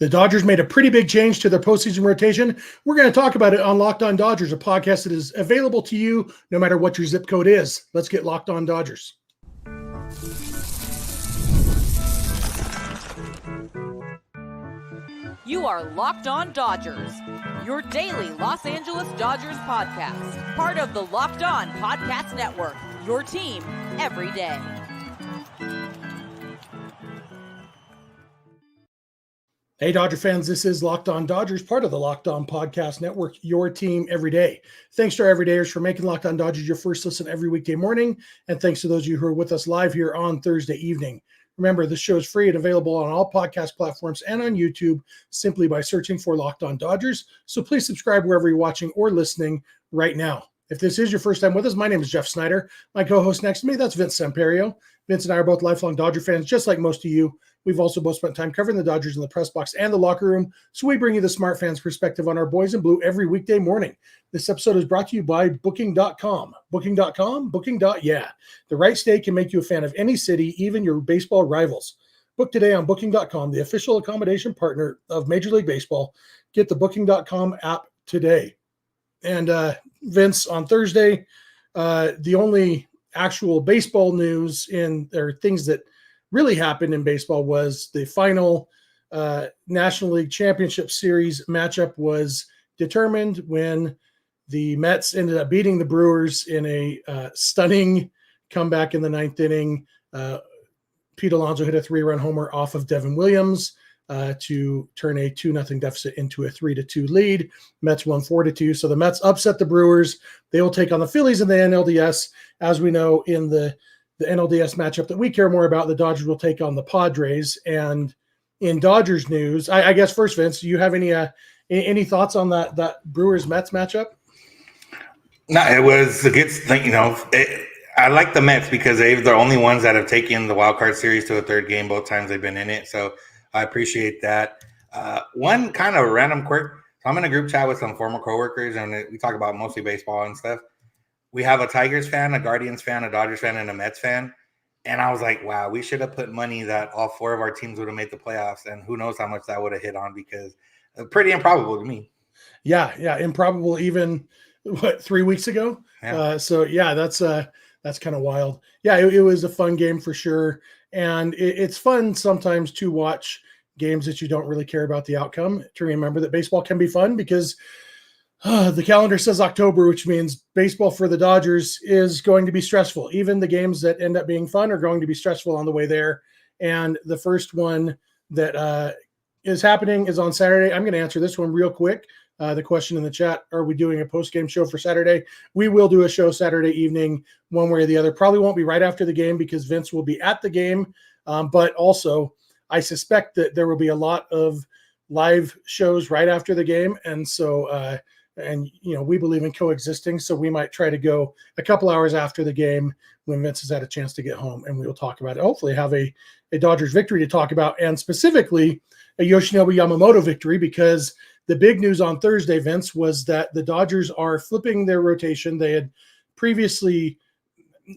The Dodgers made a pretty big change to their postseason rotation. We're going to talk about it on Locked On Dodgers, a podcast that is available to you no matter what your zip code is. Let's get Locked On Dodgers. You are Locked On Dodgers, your daily Los Angeles Dodgers podcast. Part of the Locked On Podcast Network, your team every day. Hey, Dodger fans, this is Locked On Dodgers, part of the Locked On Podcast Network, your team every day. Thanks to our everydayers for making Locked On Dodgers your first listen every weekday morning, and thanks to those of you who are with us live here on Thursday evening. Remember, this show is free and available on all podcast platforms and on YouTube simply by searching for Locked On Dodgers, so please subscribe wherever you're watching or listening right now. If this is your first time with us, my name is Jeff Snyder. My co-host next to me, that's Vince Samperio. Vince and I are both lifelong Dodger fans, just like most of you. We've also both spent time covering the Dodgers in the press box and the locker room, so we bring you the smart fans' perspective on our boys in blue every weekday morning. This episode is brought to you by Booking.com. Booking.com? Booking.yeah. The right stay can make you a fan of any city, even your baseball rivals. Book today on Booking.com, the official accommodation partner of Major League Baseball. Get the Booking.com app today. And Vince, on Thursday, the only actual baseball news or things that really happened in baseball was the final National League Championship Series matchup was determined when the Mets ended up beating the Brewers in a stunning comeback in the ninth inning. Pete Alonso hit a 3-run homer off of Devin Williams to turn a 2-0 deficit into a 3-2 lead. Mets won 4-2. So the Mets upset the Brewers. They will take on the Phillies in the NLDS. As we know, in the NLDS matchup that we care more about, the Dodgers will take on the Padres. And in Dodgers news, I guess first, Vince, do you have any thoughts on that Brewers-Mets matchup? No, it was a good thing. I like the Mets because they're the only ones that have taken the wild card series to a third game both times they've been in it. So I appreciate that. One kind of random quirk. So I'm in a group chat with some former coworkers, and we talk about mostly baseball and stuff. We have a Tigers fan, a Guardians fan, a Dodgers fan, and a Mets fan. And I was like, wow, we should have put money that all four of our teams would have made the playoffs. And who knows how much that would have hit on, because pretty improbable to me. Yeah. Improbable even, 3 weeks ago? Yeah. That's kind of wild. Yeah, it was a fun game for sure. And it's fun sometimes to watch games that you don't really care about the outcome, to remember that baseball can be fun because the calendar says October, which means baseball for the Dodgers is going to be stressful. Even the games that end up being fun are going to be stressful on the way there. And the first one that is happening is on Saturday. I'm going to answer this one real quick. The question in the chat, are we doing a post-game show for Saturday? We will do a show Saturday evening, one way or the other. Probably won't be right after the game because Vince will be at the game. But also, I suspect that there will be a lot of live shows right after the game. And so, we believe in coexisting. So we might try to go a couple hours after the game when Vince has had a chance to get home, and we will talk about it. Hopefully have a Dodgers victory to talk about, and specifically a Yoshinobu Yamamoto victory, because the big news on Thursday, Vince, was that the Dodgers are flipping their rotation. They had previously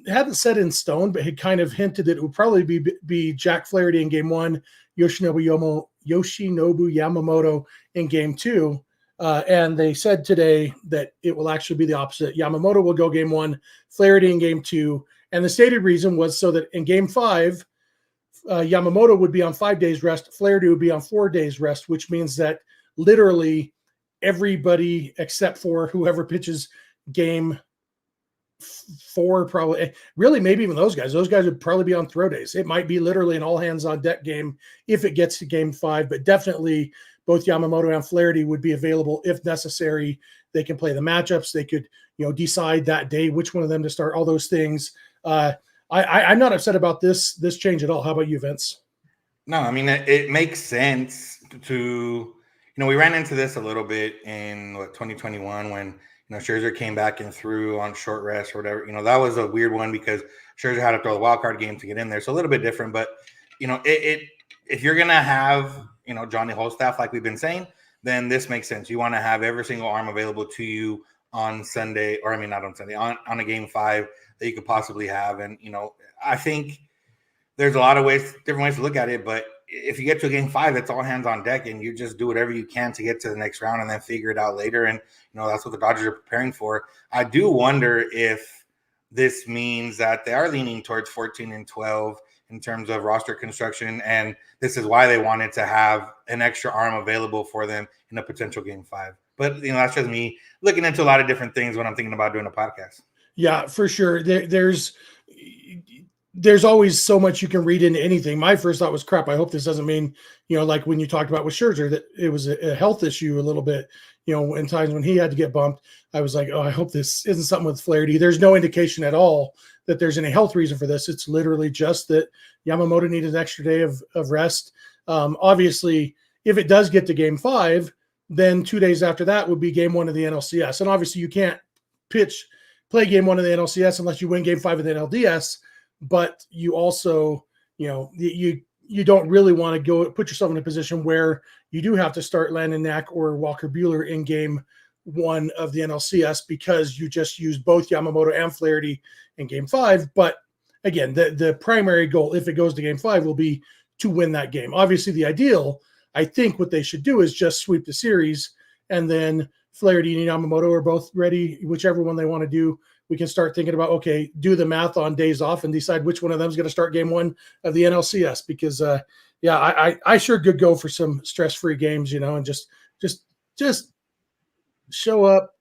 hadn't set in stone, but had kind of hinted that it would probably be Jack Flaherty in game one, Yoshinobu Yamamoto in game two. And they said today that it will actually be the opposite. Yamamoto will go game one, Flaherty in game two. And the stated reason was so that in game five, Yamamoto would be on 5 days rest, Flaherty would be on 4 days rest, which means that literally everybody except for whoever pitches game four, probably, really maybe even those guys would probably be on throw days. It might be literally an all hands on deck game if it gets to game five, but definitely both Yamamoto and Flaherty would be available if necessary. They can play the matchups. They could, decide that day which one of them to start, all those things. I'm not upset about this change at all. How about you, Vince? No, I mean, it makes sense to, we ran into this a little bit in 2021 when, Scherzer came back and threw on short rest or whatever. That was a weird one because Scherzer had to throw the wild card game to get in there. So a little bit different, but, if you're going to have, Johnny Holstaff, like we've been saying, then this makes sense. You want to have every single arm available to you on Sunday, or not on Sunday, on a game five that you could possibly have. And, I think there's a lot of different ways to look at it, but if you get to a game 5, it's all hands on deck, and you just do whatever you can to get to the next round and then figure it out later. And, that's what the Dodgers are preparing for. I do wonder if this means that they are leaning towards 14 and 12 in terms of roster construction. And this is why they wanted to have an extra arm available for them in a potential game 5. But, that's just me looking into a lot of different things when I'm thinking about doing a podcast. Yeah, for sure. There's always so much you can read into anything. My first thought was, crap, I hope this doesn't mean, like when you talked about with Scherzer, that it was a health issue a little bit, in times when he had to get bumped. I was like, oh, I hope this isn't something with Flaherty. There's no indication at all that there's any health reason for this. It's literally just that Yamamoto needed an extra day of rest. Obviously, if it does get to game 5, then 2 days after that would be game 1 of the NLCS. And obviously you can't play game 1 of the NLCS unless you win game 5 of the NLDS. But you also, you don't really want to go put yourself in a position where you do have to start Landon Knack or Walker Buehler in game 1 of the NLCS because you just used both Yamamoto and Flaherty in game 5. But again, the primary goal, if it goes to game 5, will be to win that game. Obviously, the ideal, I think what they should do is just sweep the series, and then Flaherty and Yamamoto are both ready, whichever one they want to do. We can start thinking about, okay, do the math on days off and decide which one of them is going to start game 1 of the NLCS. Because, I sure could go for some stress-free games, and just show up,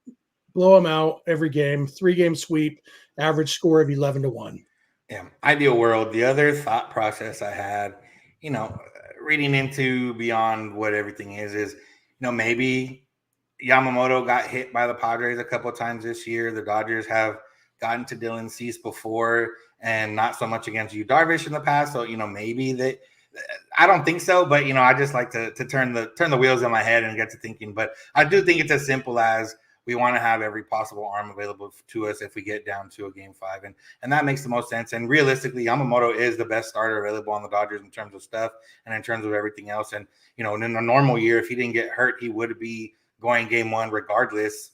blow them out every game, 3-game sweep, average score of 11-1. Yeah, ideal world. The other thought process I had, reading into beyond what everything is, maybe Yamamoto got hit by the Padres a couple of times this year. The Dodgers have gotten to Dylan Cease before and not so much against Yu Darvish in the past. So, maybe that I don't think so, but, I just like to turn the wheels in my head and get to thinking. But I do think it's as simple as we want to have every possible arm available to us if we get down to a game 5. And that makes the most sense. And realistically, Yamamoto is the best starter available on the Dodgers in terms of stuff and in terms of everything else. And, in a normal year, if he didn't get hurt, he would be going game 1 regardless.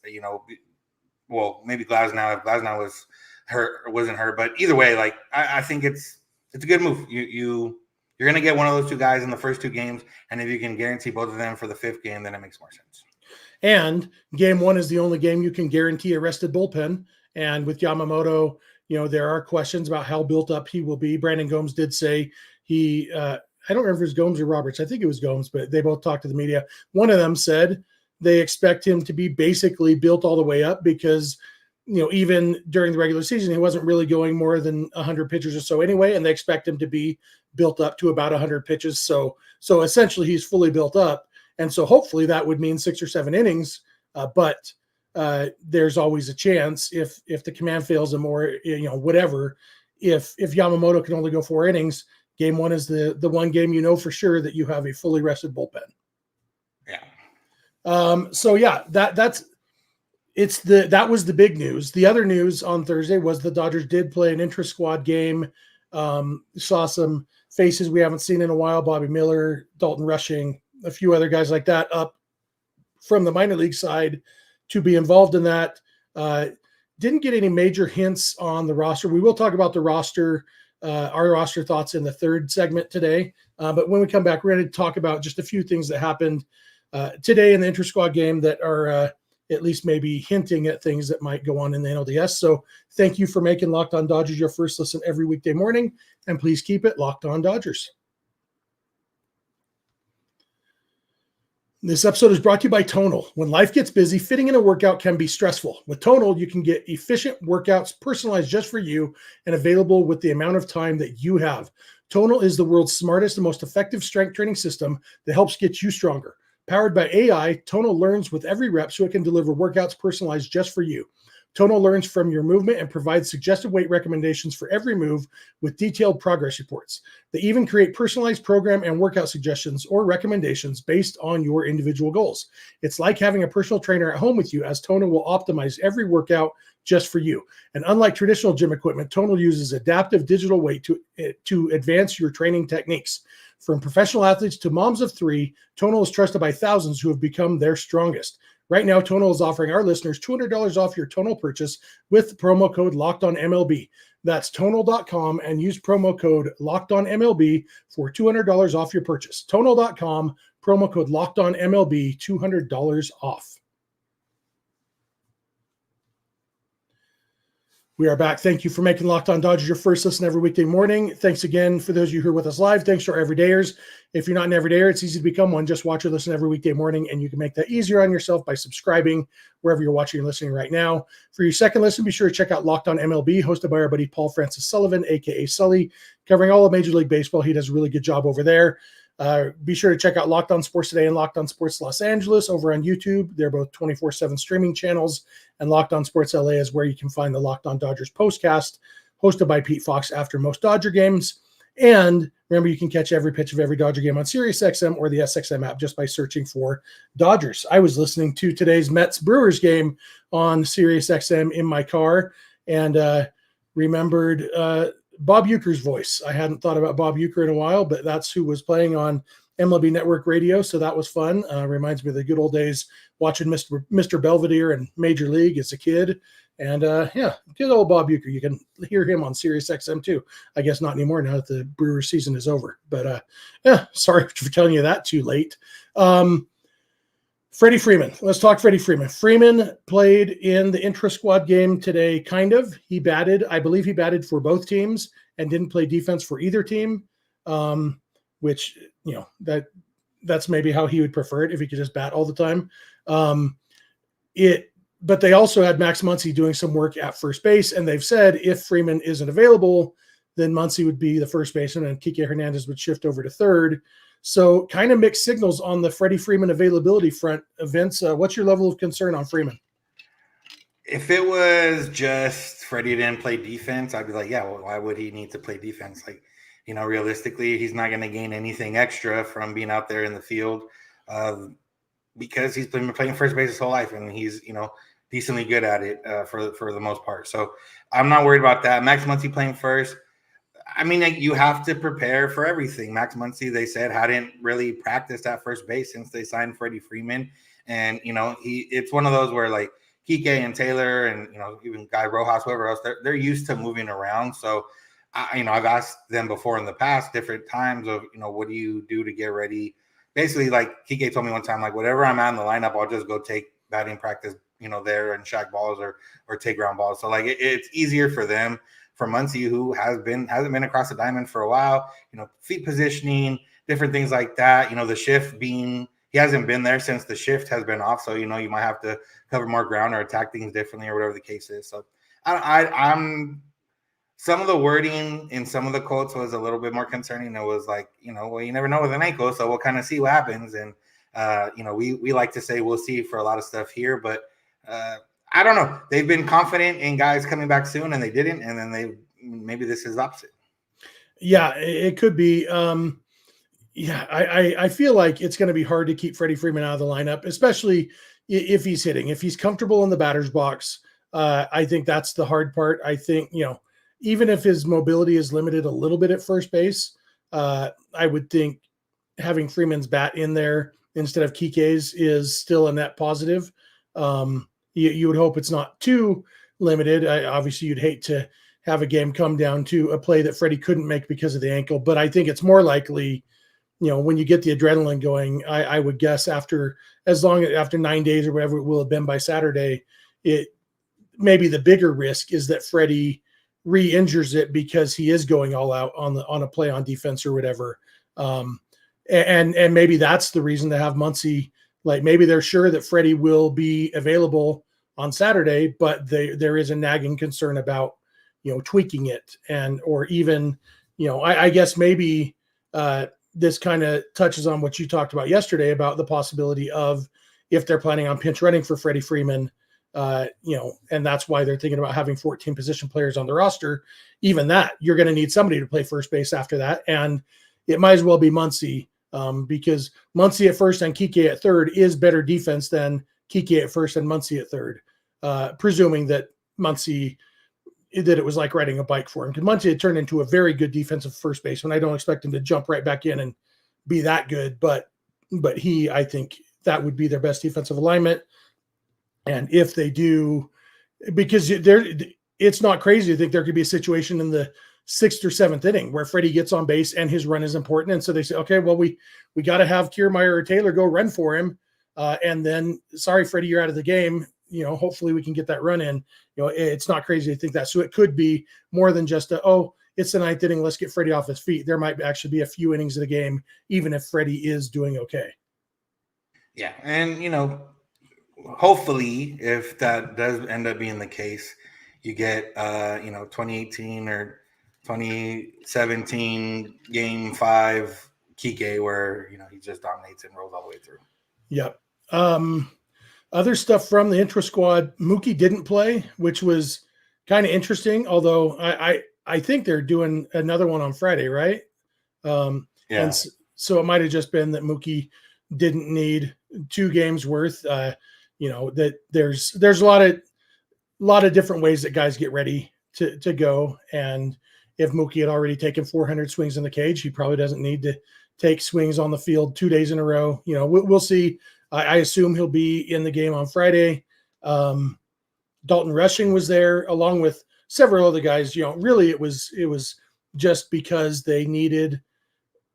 Well, maybe Glasnow, if Glasnow was hurt or wasn't hurt. But either way, like I think it's a good move. You're going to get one of those 2 guys in the first 2 games. And if you can guarantee both of them for the 5th game, then it makes more sense. And game 1 is the only game you can guarantee a rested bullpen. And with Yamamoto, there are questions about how built up he will be. Brandon Gomes did say he, I don't remember if it was Gomes or Roberts. I think it was Gomes, but they both talked to the media. One of them said they expect him to be basically built all the way up because, even during the regular season, he wasn't really going more than 100 pitches or so anyway. And they expect him to be built up to about 100 pitches. So essentially he's fully built up. And so hopefully that would mean 6 or 7 innings, but there's always a chance if the command fails him or, whatever, if Yamamoto can only go 4 innings, game 1 is the one game for sure that you have a fully rested bullpen. Yeah. That was the big news. The other news on Thursday was the Dodgers did play an intra-squad game. Saw some faces we haven't seen in a while, Bobby Miller, Dalton Rushing, a few other guys like that up from the minor league side to be involved in that. Didn't get any major hints on the roster. We will talk about the roster, our roster thoughts in the 3rd segment today. But when we come back, we're going to talk about just a few things that happened today in the inter-squad game that are at least maybe hinting at things that might go on in the NLDS. So thank you for making Locked On Dodgers your first listen every weekday morning, and please keep it Locked On Dodgers. This episode is brought to you by Tonal. When life gets busy, fitting in a workout can be stressful. With Tonal, you can get efficient workouts personalized just for you and available with the amount of time that you have. Tonal is the world's smartest and most effective strength training system that helps get you stronger. Powered by AI, Tonal learns with every rep so it can deliver workouts personalized just for you. Tonal learns from your movement and provides suggested weight recommendations for every move with detailed progress reports. They even create personalized program and workout suggestions or recommendations based on your individual goals. It's like having a personal trainer at home with you, as Tonal will optimize every workout just for you. And unlike traditional gym equipment, Tonal uses adaptive digital weight to advance your training techniques. From professional athletes to moms of 3, Tonal is trusted by thousands who have become their strongest. Right now, Tonal is offering our listeners $200 off your Tonal purchase with promo code LOCKEDONMLB. That's tonal.com and use promo code LOCKEDONMLB for $200 off your purchase. Tonal.com, promo code LOCKEDONMLB, $200 off. We are back. Thank you for making Locked On Dodgers your first listen every weekday morning. Thanks again for those of you who are with us live. Thanks to our everydayers. If you're not an everydayer, it's easy to become one. Just watch or listen every weekday morning, and you can make that easier on yourself by subscribing wherever you're watching and listening right now. For your second listen, be sure to check out Locked On MLB, hosted by our buddy Paul Francis Sullivan, a.k.a. Sully, covering all of Major League Baseball. He does a really good job over there. Be sure to check out Locked On Sports Today and Locked On Sports Los Angeles over on YouTube. They're both 24/7 streaming channels. And Locked On Sports LA is where you can find the Locked On Dodgers postcast, hosted by Pete Fox after most Dodger games. And remember, you can catch every pitch of every Dodger game on SiriusXM or the SXM app just by searching for Dodgers. I was listening to today's Mets-Brewers game on SiriusXM in my car and remembered Bob Uecker's voice. I hadn't thought about Bob Uecker in a while, but that's who was playing on MLB Network Radio, so that was fun. Reminds me of the good old days watching Mr. Belvedere and Major League as a kid. And good old Bob Uecker. You can hear him on SiriusXM too. I guess not anymore now that the Brewers season is over. But sorry for telling you that too late. Freddie Freeman. Let's talk Freddie Freeman. Freeman played in the intra-squad game today, kind of. He batted. I believe he batted for both teams and didn't play defense for either team, which, that's maybe how he would prefer it if he could just bat all the time. But they also had Max Muncy doing some work at first base, and they've said if Freeman isn't available, then Muncy would be the first baseman and Kiké Hernandez would shift over to third. So kind of mixed signals on the Freddie Freeman availability front. Vince, what's your level of concern on Freeman? If it was just Freddie didn't play defense, I'd be like, yeah, well, why would he need to play defense? Like, realistically, he's not going to gain anything extra from being out there in the field because he's been playing first base his whole life, and he's, decently good at it for the most part. So I'm not worried about that. Max Muncy playing first. I mean, you have to prepare for everything. Max Muncy, they said, hadn't really practiced at first base since they signed Freddie Freeman. And, it's one of those where, like, Kiké and Taylor and, even Guy Rojas, whoever else, they're used to moving around. So, I've asked them before in the past, different times of, what do you do to get ready? Basically, like Kiké told me one time, like, whatever I'm at in the lineup, I'll just go take batting practice, there and shack balls or take ground balls. So, like, it's easier for them. For Muncy, who hasn't been across the diamond for a while, feet positioning, different things like that. The shift he hasn't been there since the shift has been off. So, you might have to cover more ground or attack things differently or whatever the case is. So I'm some of the wording in some of the quotes was a little bit more concerning. It was like, well, you never know with an ankle. So we'll kind of see what happens. And, we like to say we'll see for a lot of stuff here, but I don't know. They've been confident in guys coming back soon, and they didn't. And then maybe this is opposite. Yeah, it could be. I feel like it's going to be hard to keep Freddie Freeman out of the lineup, especially if he's hitting. If he's comfortable in the batter's box, I think that's the hard part. I think, even if his mobility is limited a little bit at first base, I would think having Freeman's bat in there instead of Kiké's is still a net positive. You would hope it's not too limited. Obviously, you'd hate to have a game come down to a play that Freddie couldn't make because of the ankle, but I think it's more likely, when you get the adrenaline going, I would guess after 9 days or whatever it will have been by Saturday, maybe the bigger risk is that Freddie re-injures it because he is going all out on a play on defense or whatever. And maybe that's the reason to have Muncy. Like, maybe they're sure that Freddie will be available on Saturday, but there is a nagging concern about, tweaking it or even, I guess maybe this kind of touches on what you talked about yesterday about the possibility of if they're planning on pinch running for Freddie Freeman, and that's why they're thinking about having 14 position players on the roster. Even that, you're going to need somebody to play first base after that. And it might as well be Muncy. Because Muncy at first and Kiké at third is better defense than Kiké at first and Muncy at third, presuming that it was like riding a bike for him. Because Muncy had turned into a very good defensive first baseman. I don't expect him to jump right back in and be that good, but I think that would be their best defensive alignment. And if they do, because it's not crazy to think there could be a situation in the 6th or 7th inning where Freddie gets on base and his run is important. And so they say, okay, well, we got to have Kiermaier or Taylor go run for him. And then, sorry, Freddie, you're out of the game. Hopefully we can get that run in. It's not crazy to think that. So it could be more than just it's the 9th inning. Let's get Freddie off his feet. There might actually be a few innings of the game, even if Freddie is doing okay. Yeah. And, hopefully if that does end up being the case, you get, 2018 or 2017 game 5 Kiké where, he just dominates and rolls all the way through. Yep. Other stuff from the intra-squad, Mookie didn't play, which was kind of interesting, although I think they're doing another one on Friday, right? Yeah. And so it might have just been that Mookie didn't need 2 games worth. That there's a lot of different ways that guys get ready to go. And if Mookie had already taken 400 swings in the cage, he probably doesn't need to take swings on the field 2 days in a row. We'll see. I assume he'll be in the game on Friday. Dalton Rushing was there along with several other guys. Really it was just because they needed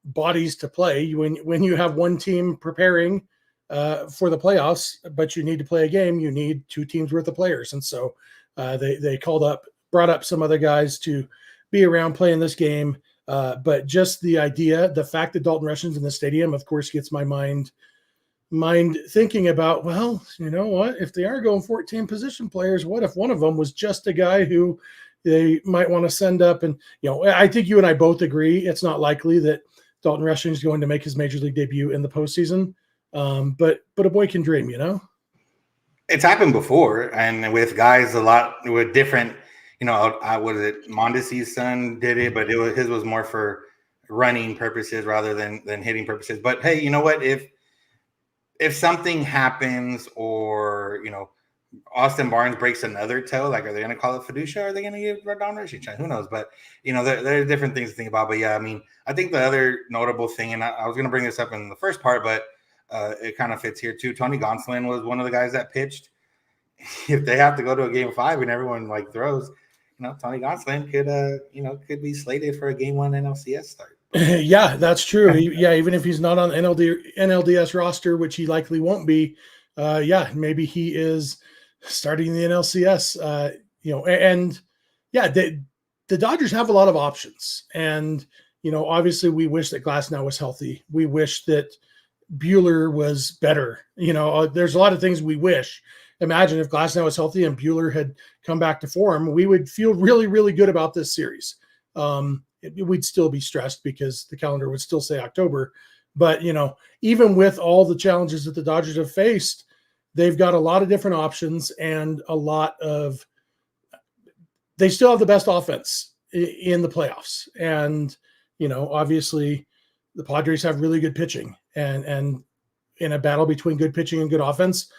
bodies to play. When you have one team preparing for the playoffs, but you need to play a game, you need 2 teams worth of players. And so they brought up some other guys to be around playing this game. But just the fact that Dalton Rushing's in the stadium, of course, gets my mind thinking about, well, you know what, if they are going 14 position players, what if one of them was just a guy who they might want to send up? And, I think you and I both agree it's not likely that Dalton Rushing is going to make his major league debut in the postseason. But a boy can dream, It's happened before, and with guys a lot with different, what is it? Mondesi's son did it, but his was more for running purposes rather than hitting purposes. But hey, you know what? If something happens, or Austin Barnes breaks another toe, like, are they going to call it fiducia? Or are they going to give Dalton Rushing? Who knows? But there are different things to think about. But yeah, I mean, I think the other notable thing, and I was going to bring this up in the first part, but it kind of fits here too. Tony Gonsolin was one of the guys that pitched. If they have to go to a game 5 and everyone throws, Tony Gonsolin could be slated for a game 1 NLCS start. Yeah, that's true. Yeah, even if he's not on the NLDS roster, which he likely won't be, maybe he is starting the NLCS. And yeah, the Dodgers have a lot of options, and obviously we wish that Glasnow was healthy. We wish that Buehler was better. There's a lot of things we wish. Imagine if Glasnow was healthy and Buehler had come back to form, we would feel really, really good about this series. We'd still be stressed because the calendar would still say October. But, even with all the challenges that the Dodgers have faced, they've got a lot of different options and they still have the best offense in the playoffs. And, obviously the Padres have really good pitching, and in a battle between good pitching and good offense,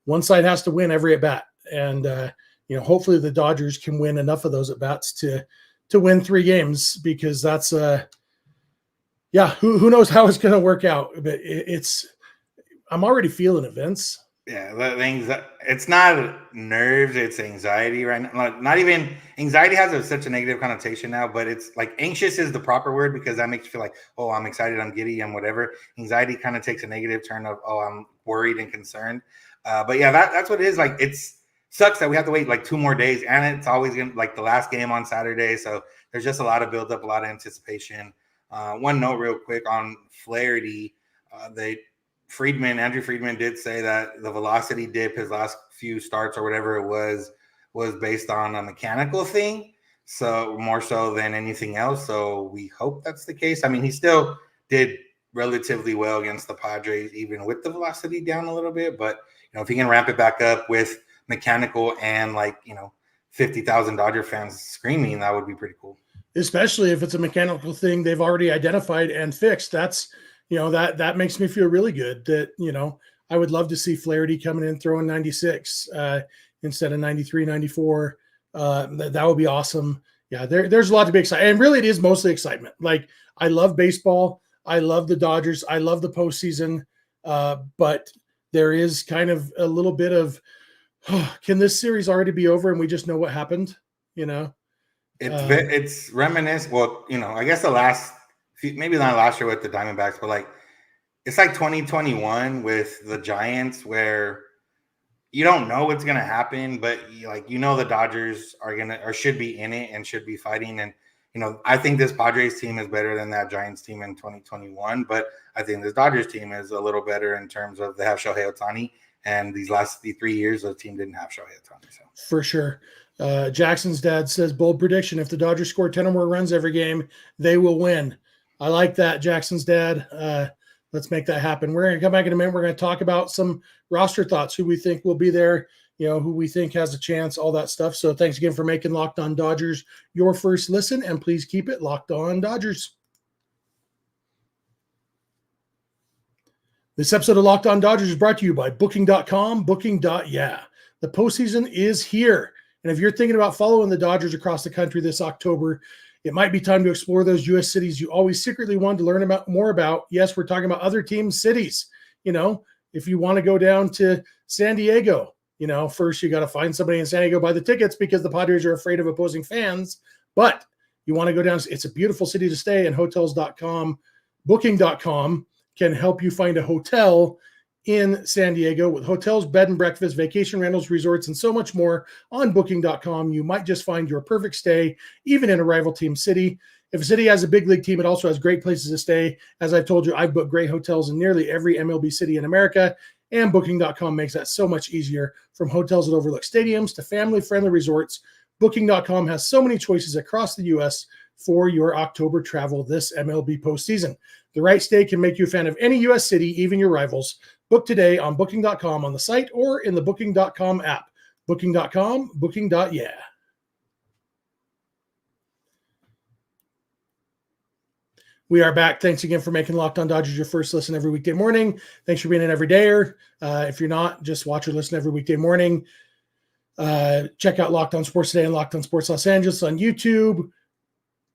one side has to win every at bat. And, hopefully the Dodgers can win enough of those at bats to win 3 games, because that's who knows how it's going to work out. But I'm already feeling it, Vince. Yeah, it's not nerves, it's anxiety right now. Not even anxiety has such a negative connotation now, but it's anxious is the proper word, because that makes you feel like, oh, I'm excited, I'm giddy, I'm whatever. Anxiety kind of takes a negative turn of, oh, I'm worried and concerned. But yeah, that's what it is. It sucks that we have to wait 2 more days, and it's always going to the last game on Saturday. So there's just a lot of buildup, a lot of anticipation. One note real quick on Flaherty, Andrew Friedman did say that the velocity dip his last few starts or whatever it was based on a mechanical thing. So more so than anything else. So we hope that's the case. I mean, he still did relatively well against the Padres, even with the velocity down a little bit. But, if he can ramp it back up with mechanical and 50,000 Dodger fans screaming, that would be pretty cool. Especially if it's a mechanical thing they've already identified and fixed. That's, that makes me feel really good that, I would love to see Flaherty coming in throwing 96 instead of 93, 94. That would be awesome. Yeah, there's a lot to be excited. And really it is mostly excitement. I love baseball. I love the Dodgers. I love the postseason. But there is kind of a little bit of, can this series already be over and we just know what happened? It's reminiscent. Well, I guess the last few, maybe not last year with the Diamondbacks, but like it's like 2021 with the Giants, where you don't know what's gonna happen, but the Dodgers are gonna or should be in it and should be fighting. And I think this Padres team is better than that Giants team in 2021, but I think this Dodgers team is a little better in terms of they have Shohei Ohtani, and these last 3 years the team didn't have Shohei Ohtani. So. For sure. Jackson's dad says, bold prediction, if the Dodgers score 10 or more runs every game, they will win. I like that, Jackson's dad. Let's make that happen. We're going to come back in a minute. We're going to talk about some roster thoughts, who we think will be there, who we think has a chance, all that stuff. So thanks again for making Locked On Dodgers your first listen, and please keep it Locked On Dodgers. This episode of Locked On Dodgers is brought to you by Booking.com, Booking.yeah. The postseason is here. And if you're thinking about following the Dodgers across the country this October, it might be time to explore those U.S. cities you always secretly wanted to learn more about. Yes, we're talking about other teams' cities. If you want to go down to San Diego, first you got to find somebody in San Diego, buy the tickets, because the Padres are afraid of opposing fans. But you want to go down. It's a beautiful city to stay, and hotels.com, Booking.com can help you find a hotel in San Diego with hotels, bed and breakfast, vacation rentals, resorts, and so much more. On Booking.com, you might just find your perfect stay, even in a rival team city. If a city has a big league team, it also has great places to stay. As I've told you, I've booked great hotels in nearly every MLB city in America, and Booking.com makes that so much easier. From hotels that overlook stadiums to family-friendly resorts, Booking.com has so many choices across the U.S. for your October travel this MLB postseason. The right stay can make you a fan of any U.S. city, even your rivals. Book today on Booking.com on the site or in the Booking.com app. Booking.com, Booking.yeah. We are back. Thanks again for making Locked On Dodgers your first listen every weekday morning. Thanks for being an everydayer. If you're not, just watch or listen every weekday morning. Check out Locked On Sports Today and Locked On Sports Los Angeles on YouTube.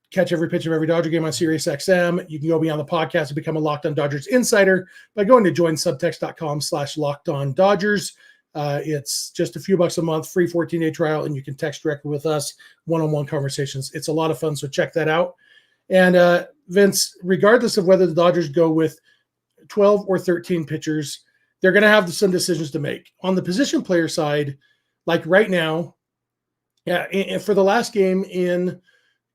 Catch every pitch of every Dodger game on SiriusXM. You can go beyond the podcast and become a Locked On Dodgers insider by going to joinsubtext.com/LockedOnDodgers. It's just a few bucks a month, free 14-day trial, and you can text directly with us, one-on-one conversations. It's a lot of fun, so check that out. And Vince, regardless of whether the Dodgers go with 12 or 13 pitchers, they're going to have some decisions to make. On the position player side, like right now, for the last game in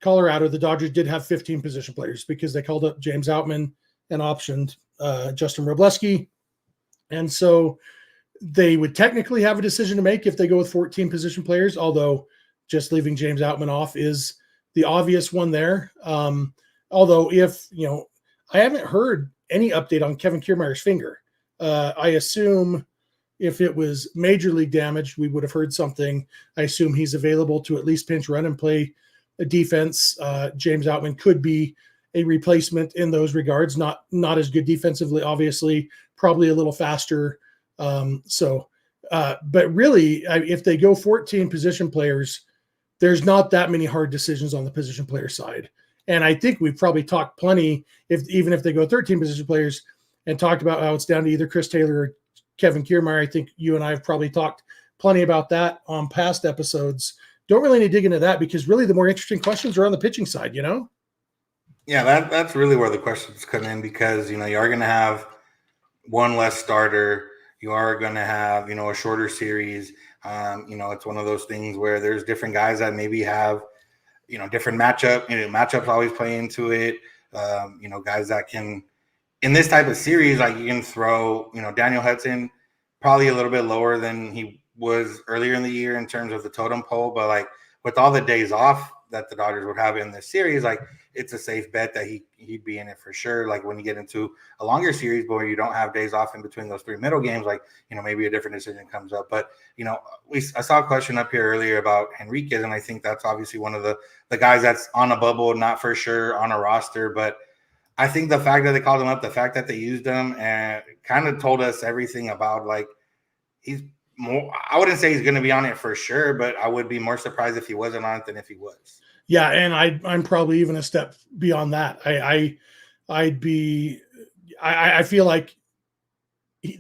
Colorado, the Dodgers did have 15 position players because they called up James Outman and optioned Justin Robleski. And so they would technically have a decision to make if they go with 14 position players, although just leaving James Outman off is the obvious one there. Although if, I haven't heard any update on Kevin Kiermaier's finger. I assume if it was major league damage, we would have heard something. I assume he's available to at least pinch run and play a defense. James Outman could be a replacement in those regards. Not as good defensively, obviously, probably a little faster. But really, if they go 14 position players, there's not that many hard decisions on the position player side. And I think we've probably talked plenty, even if they go 13 position players, and talked about how it's down to either Chris Taylor or Kevin Kiermaier. I think you and I have probably talked plenty about that on past episodes. Don't really need to dig into that because really the more interesting questions are on the pitching side, Yeah, that's really where the questions come in because, you are going to have one less starter. You are going to have, a shorter series. It's one of those things where there's different guys that maybe have, different matchup. Matchups always play into it. Guys that can, in this type of series, like you can throw, Daniel Hudson probably a little bit lower than he was earlier in the year in terms of the totem pole, but like with all the days off that the Dodgers would have in this series, like it's a safe bet that he'd be in it for sure. Like when you get into a longer series, but where you don't have days off in between those three middle games, like, maybe a different decision comes up. But, I saw a question up here earlier about Henriquez, and I think that's obviously one of the guys that's on a bubble, not for sure on a roster. But I think the fact that they called him up, the fact that they used him, and kind of told us everything about like he's more. I wouldn't say he's going to be on it for sure, but I would be more surprised if he wasn't on it than if he was. Yeah, and I'm probably even a step beyond that. I feel like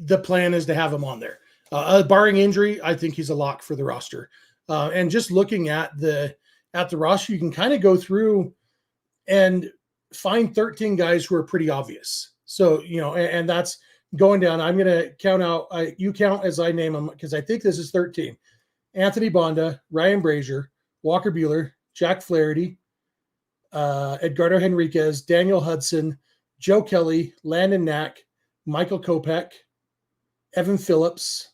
the plan is to have him on there. Barring injury, I think he's a lock for the roster. And just looking at at the roster, you can kind of go through and find 13 guys who are pretty obvious. So, and that's going down. I'm going to count out, you count as I name them, because I think this is 13. Anthony Bonda, Ryan Brazier, Walker Buehler, Jack Flaherty, Edgardo Henriquez, Daniel Hudson, Joe Kelly, Landon Knack, Michael Kopech, Evan Phillips,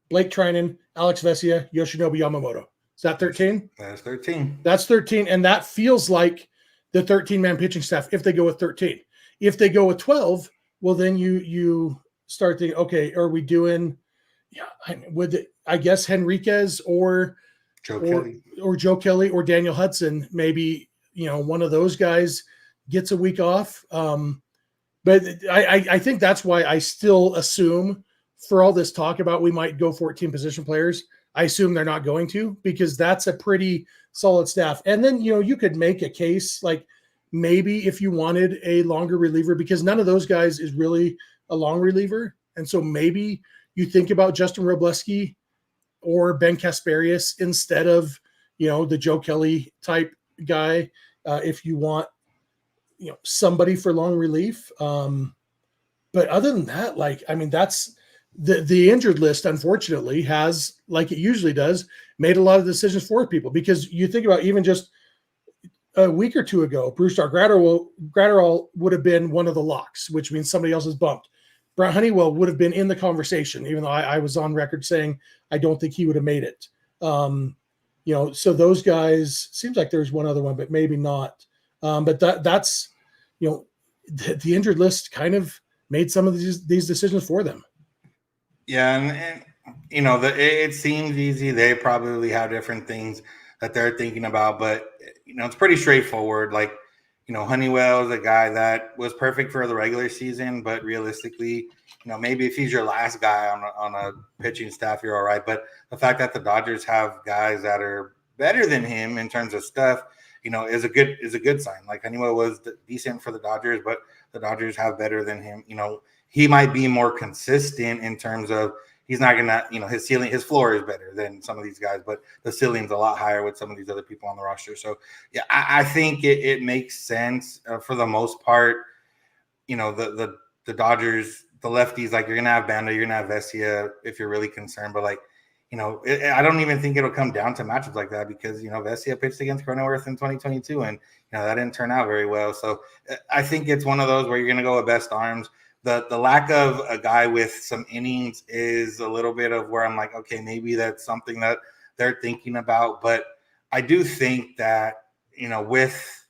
Blake Trinan, Alex Vesia, Yoshinobu Yamamoto. Is that 13? That's 13. That's 13. And that feels like the 13-man pitching staff if they go with 13. If they go with 12, well, then you start thinking, okay, are we doing I guess Henriquez or Joe Kelly or Daniel Hudson, maybe, one of those guys gets a week off. But I think that's why I still assume, for all this talk about we might go 14 position players, I assume they're not going to, because that's a pretty solid staff. And then, you could make a case like maybe if you wanted a longer reliever, because none of those guys is really a long reliever. And so maybe you think about Justin Robleski or Ben Kasperius instead of, the Joe Kelly type guy, if you want, somebody for long relief. But other than that, that's the injured list, unfortunately, has, like it usually does, made a lot of decisions for people, because you think about even just a week or two ago, Brusdar Graterol would have been one of the locks, which means somebody else is bumped. Brent Honeywell would have been in the conversation, even though I was on record saying I don't think he would have made it. So those guys, seems like there's one other one, but maybe not. But that's, the injured list kind of made some of these decisions for them. Yeah, and it seems easy. They probably have different things that they're thinking about, but it's pretty straightforward. Like, Honeywell is a guy that was perfect for the regular season, but realistically, maybe if he's your last guy on a pitching staff, you're all right. But the fact that the Dodgers have guys that are better than him in terms of stuff, is a good sign. Like, Honeywell was decent for the Dodgers, but the Dodgers have better than him. He might be more consistent in terms of he's not gonna, his floor is better than some of these guys, but the ceiling's a lot higher with some of these other people on the roster. So yeah, I think it makes sense for the most part. The Dodgers, the lefties, like, you're gonna have Banda, you're gonna have Vesia if you're really concerned, but I don't even think it'll come down to matchups like that, because Vesia pitched against Cronenworth in 2022, and that didn't turn out very well. So I think it's one of those where you're gonna go with best arms. The lack of a guy with some innings is a little bit of where I'm like, okay, maybe that's something that they're thinking about. But I do think that, with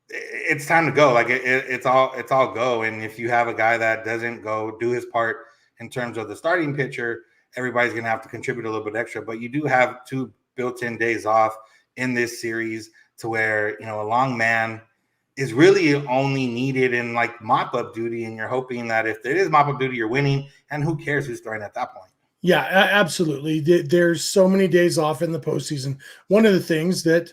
it's time to go. Like, it's all go. And if you have a guy that doesn't go do his part in terms of the starting pitcher, everybody's going to have to contribute a little bit extra. But you do have 2 built-in days off in this series, to where, a long man is really only needed in mop-up duty, and you're hoping that if it is mop-up duty, you're winning, and who cares who's throwing at that point. Yeah, absolutely. There's so many days off in the postseason. One of the things that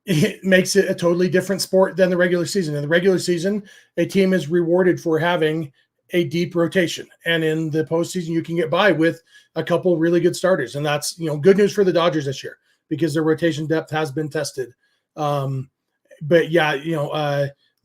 it makes it a totally different sport than the regular season. In the regular season, a team is rewarded for having a deep rotation, and in the postseason, you can get by with a couple really good starters, and that's good news for the Dodgers this year, because their rotation depth has been tested. But yeah,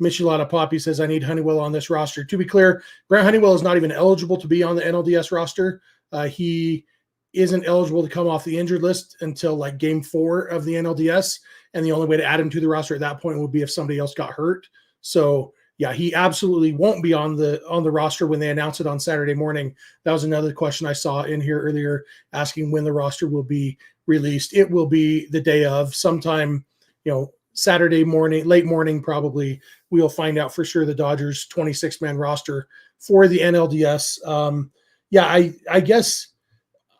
Michelada Poppy says, I need Honeywell on this roster. To be clear, Brent Honeywell is not even eligible to be on the NLDS roster. He isn't eligible to come off the injured list until game 4 of the NLDS. And the only way to add him to the roster at that point would be if somebody else got hurt. So yeah, he absolutely won't be on the roster when they announce it on Saturday morning. That was another question I saw in here earlier, asking when the roster will be released. It will be the day of, sometime, Saturday morning, late morning, probably. We'll find out for sure the Dodgers 26-man roster for the NLDS. I guess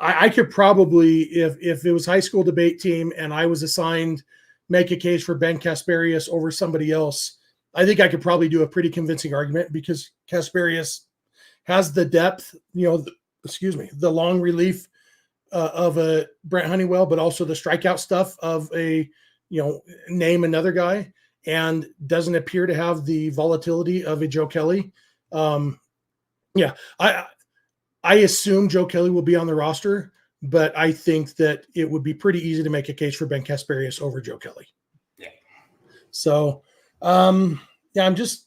I could probably, if it was high school debate team and I was assigned, make a case for Ben Kasperius over somebody else. I think I could probably do a pretty convincing argument, because Kasperius has the depth, the long relief of a Brent Honeywell, but also the strikeout stuff of a, name another guy, and doesn't appear to have the volatility of a Joe Kelly. I assume Joe Kelly will be on the roster. but I think that it would be pretty easy to make a case for Ben Kasperius over Joe Kelly. Yeah. So, I'm just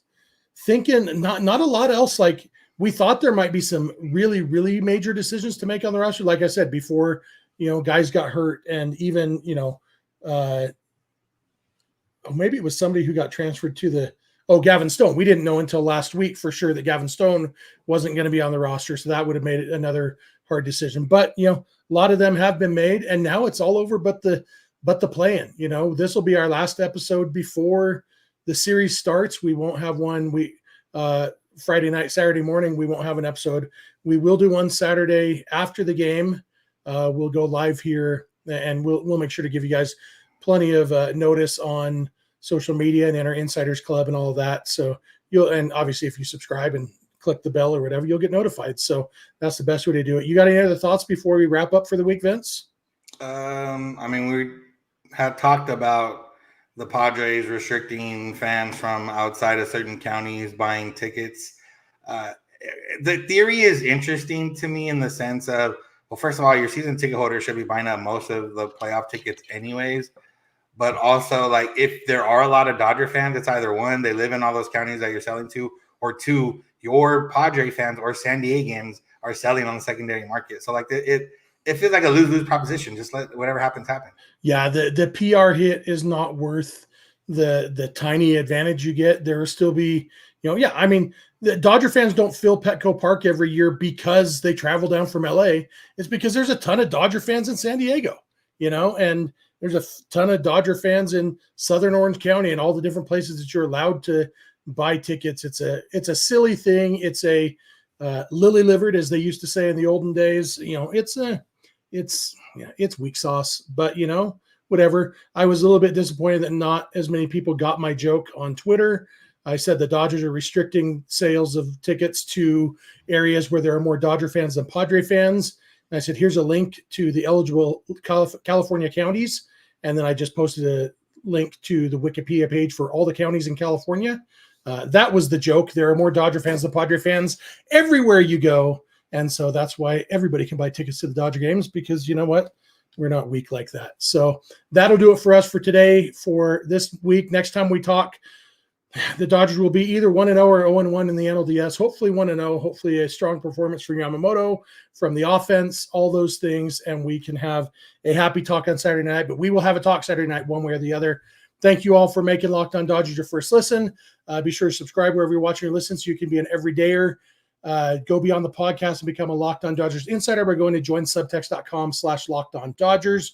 thinking not a lot else. Like, we thought there might be some really, really major decisions to make on the roster. Like I said, before, guys got hurt, and even, maybe it was somebody who got transferred to Gavin Stone. We didn't know until last week for sure that Gavin Stone wasn't going to be on the roster. So that would have made it another hard decision. But, a lot of them have been made, and now it's all over but the play-in. This will be our last episode before the series starts. We won't have one. Friday night, Saturday morning, we won't have an episode. We will do one Saturday after the game. We'll go live here, and we'll make sure to give you guys plenty of notice on social media and in our Insiders Club and all of that. So and obviously if you subscribe and click the bell or whatever, you'll get notified. So that's the best way to do it. You got any other thoughts before we wrap up for the week, Vince? We had talked about the Padres restricting fans from outside of certain counties buying tickets. The theory is interesting to me in the sense of, well, first of all, your season ticket holders should be buying up most of the playoff tickets anyways. But also, like, if there are a lot of Dodger fans, it's either one, they live in all those counties that you're selling to, or two, your Padre fans or San Diegans are selling on the secondary market. So, like, it feels like a lose-lose proposition. Just let whatever happens happen. Yeah, the PR hit is not worth the tiny advantage you get. There will still be, the Dodger fans don't fill Petco Park every year because they travel down from LA. It's because there's a ton of Dodger fans in San Diego, and there's a ton of Dodger fans in Southern Orange County and all the different places that you're allowed to buy tickets. It's a silly thing. It's a lily-livered, as they used to say in the olden days. It's weak sauce, but whatever. I was a little bit disappointed that not as many people got my joke on Twitter. I said the Dodgers are restricting sales of tickets to areas where there are more Dodger fans than Padre fans. And I said, here's a link to the eligible California counties. And then I just posted a link to the Wikipedia page for all the counties in California. That was the joke. There are more Dodger fans than Padre fans everywhere you go. And so that's why everybody can buy tickets to the Dodger games, because you know what? We're not weak like that. So that'll do it for us for today, for this week. Next time we talk, the Dodgers will be either 1-0 or 0-1 in the NLDS. Hopefully 1-0. Hopefully a strong performance from Yamamoto, from the offense, all those things, and we can have a happy talk on Saturday night. But we will have a talk Saturday night one way or the other. Thank you all for making Locked On Dodgers your first listen. Be sure to subscribe wherever you're watching or listening so you can be an everydayer. Go beyond the podcast and become a Locked On Dodgers insider by going to joinsubtext.com/LockedOnDodgers.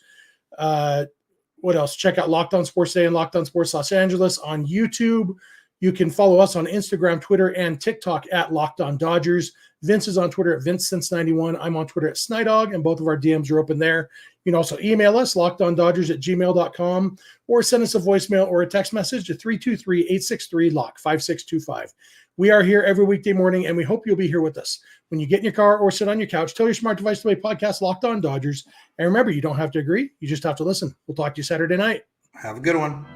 What else? Check out Locked On Sports Day and Locked On Sports Los Angeles on YouTube. You can follow us on Instagram, Twitter, and TikTok at Locked On Dodgers. Vince is on Twitter at VinceSince91. I'm on Twitter at Snydog, and both of our DMs are open there. You can also email us, lockedondodgers@gmail.com, or send us a voicemail or a text message to 323-863-LOCK5625. We are here every weekday morning, and we hope you'll be here with us. When you get in your car or sit on your couch, tell your smart device to play podcast Locked On Dodgers. And remember, you don't have to agree. You just have to listen. We'll talk to you Saturday night. Have a good one.